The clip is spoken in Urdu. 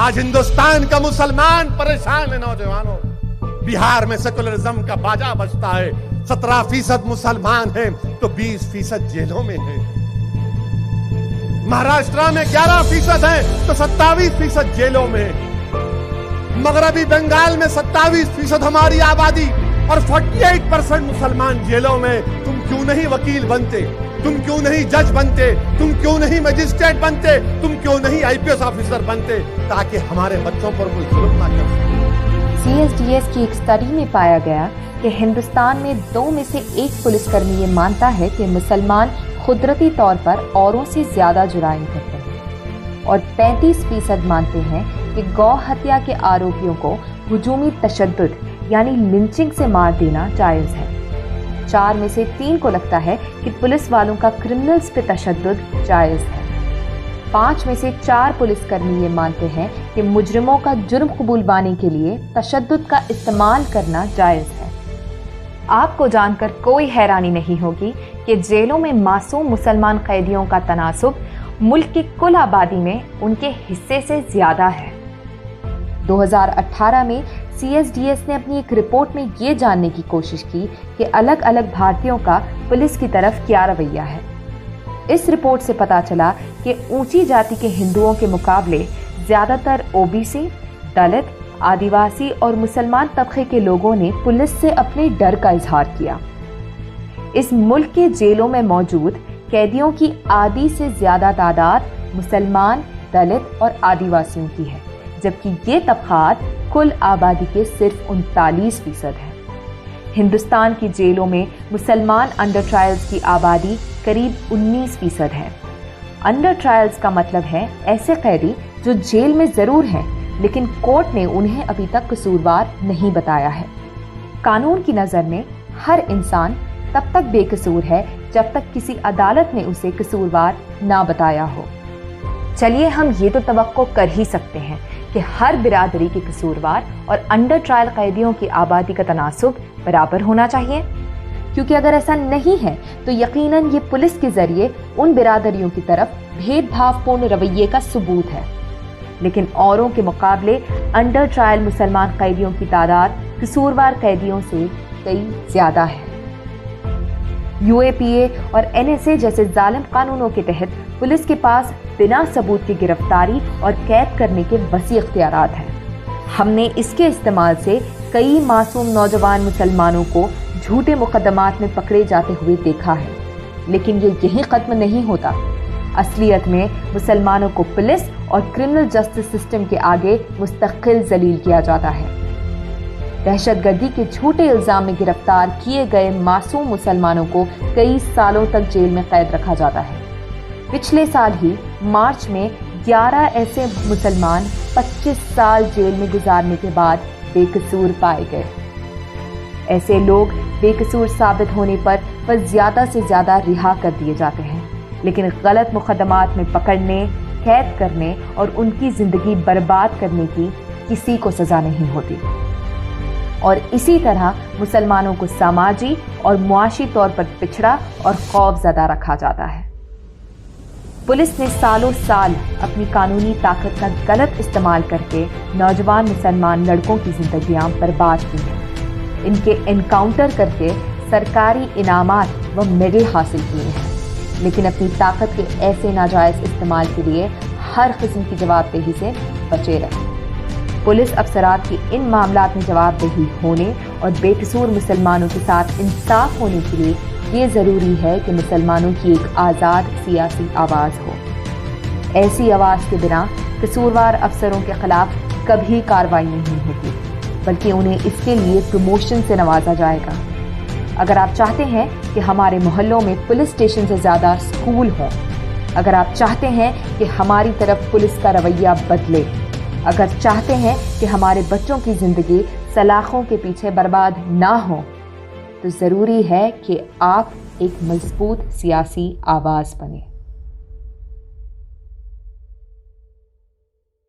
آج ہندوستان کا مسلمان پریشان ہے نوجوانوں. بہار میں سیکولرزم کا باجا بجتا ہے. 17% مسلمان ہیں تو 20% جیلوں میں ہیں. مہاراشٹرا میں 11% ہیں تو 27% جیلوں میں. مغربی بنگال میں 27% ہماری آبادی اور 48% مسلمان جیلوں میں. تم کیوں نہیں وکیل بنتے؟ تم کیوں نہیں جج بنتے؟ تم کیوں نہیں مجسٹریٹ بنتے؟ تم کیوں نہیں IPS آفیسر بنتے تاکہ ہمارے بچوں پر کوئی ظلم نہ کر سکے؟ CSDS کی ایک اسٹڈی میں پایا گیا کہ ہندوستان میں 2 میں سے 1 پولیس کرمی یہ مانتا ہے کہ مسلمان قدرتی طور پر اوروں سے زیادہ جرائم کرتے ہیں، اور 35% مانتے ہیں کہ گو ہتیا کے آروپیوں کو ہجومی تشدد یعنی لنچنگ سے مار دینا جائز ہے. 4 میں سے 3 کو لگتا ہے کہ پولیس والوں کا کرمنلز پہ تشدد جائز ہے. 5 میں سے 4 پولیس کرمی یہ مانتے ہیں کہ مجرموں کا جرم قبول پانے کے لیے تشدد کا استعمال کرنا جائز ہے. آپ کو جان کر کوئی حیرانی نہیں ہوگی کہ جیلوں میں معصوم مسلمان قیدیوں کا تناسب ملک کی کل آبادی میں ان کے حصے سے زیادہ ہے. 2018 میں CSDS نے اپنی ایک رپورٹ میں یہ جاننے کی کوشش کی کہ الگ الگ بھارتیوں کا پولیس کی طرف کیا رویہ ہے. اس رپورٹ سے پتا چلا کہ اونچی جاتی کے ہندوؤں کے مقابلے زیادہ تر OBC، دلت، آدیواسی اور مسلمان طبقے کے لوگوں نے پولیس سے اپنے ڈر کا اظہار کیا. اس ملک کے جیلوں میں موجود قیدیوں کی آدھی سے زیادہ تعداد مسلمان، دلت اور آدیواسیوں کی ہے، جبکہ یہ طبقات کل آبادی کے صرف 39% ہیں. ہندوستان کی جیلوں میں مسلمان انڈر ٹرائلز کی آبادی قریب 19% ہے. انڈر ٹرائلز کا مطلب ہے ایسے قیدی جو جیل میں ضرور ہیں لیکن کورٹ نے انہیں ابھی تک قصوروار نہیں بتایا ہے. قانون کی نظر میں ہر انسان تب تک بے قصور ہے جب تک کسی عدالت نے اسے قصوروار نہ بتایا ہو. چلیے ہم یہ تو توقع کر ہی سکتے ہیں کہ ہر برادری کے قصوروار اور انڈر ٹرائل قیدیوں کی آبادی کا تناسب برابر ہونا چاہیے، کیونکہ اگر ایسا نہیں ہے تو یقیناً یہ پولیس کے ذریعے ان برادریوں کی طرف بھید بھاو پورن رویے کا ثبوت ہے. لیکن اوروں کے مقابلے انڈر ٹرائل مسلمان قیدیوں کی تعداد قصوروار قیدیوں سے کئی زیادہ ہے. UAPA اور NSA جیسے ظالم قانونوں کے تحت پولیس کے پاس بنا ثبوت کی گرفتاری اور قید کرنے کے وسیع اختیارات ہیں. ہم نے اس کے استعمال سے کئی معصوم نوجوان مسلمانوں کو جھوٹے مقدمات میں پکڑے جاتے ہوئے دیکھا ہے. لیکن یہ یہیں ختم نہیں ہوتا. اصلیت میں مسلمانوں کو پولیس اور کرمنل جسٹس سسٹم کے آگے مستقل ذلیل کیا جاتا ہے. دہشت گردی کے جھوٹے الزام میں گرفتار کیے گئے معصوم مسلمانوں کو کئی سالوں تک جیل میں قید رکھا جاتا ہے. پچھلے سال ہی مارچ میں 11 ایسے مسلمان 25 سال جیل میں گزارنے کے بعد بے قصور پائے گئے. ایسے لوگ بے قصور ثابت ہونے پر زیادہ سے زیادہ رہا کر دیے جاتے ہیں، لیکن غلط مقدمات میں پکڑنے، قید کرنے اور ان کی زندگی برباد کرنے کی کسی کو سزا نہیں ہوتی. اور اسی طرح مسلمانوں کو سماجی اور معاشی طور پر پچھڑا اور خوف زدہ رکھا جاتا ہے. پولیس نے سالوں سال اپنی قانونی طاقت کا غلط استعمال کر کے نوجوان مسلمان لڑکوں کی زندگیاں برباد کی ہیں. ان کے انکاؤنٹر کر کے سرکاری انعامات و میڈل حاصل کیے ہیں، لیکن اپنی طاقت کے ایسے ناجائز استعمال کے لیے ہر قسم کی جواب دہی سے بچے رہے. پولیس افسرات کی ان معاملات میں جواب دہی ہونے اور بے قصور مسلمانوں کے ساتھ انصاف ہونے کے لیے یہ ضروری ہے کہ مسلمانوں کی ایک آزاد سیاسی آواز ہو. ایسی آواز کے بنا قصوروار افسروں کے خلاف کبھی کارروائی نہیں ہوگی، بلکہ انہیں اس کے لیے پروموشن سے نوازا جائے گا. اگر آپ چاہتے ہیں کہ ہمارے محلوں میں پولیس اسٹیشن سے زیادہ اسکول ہوں، اگر آپ چاہتے ہیں کہ ہماری طرف پولیس کا رویہ بدلے، اگر چاہتے ہیں کہ ہمارے بچوں کی زندگی سلاخوں کے پیچھے برباد نہ ہو، تو ضروری ہے کہ آپ ایک مضبوط سیاسی آواز بنیں.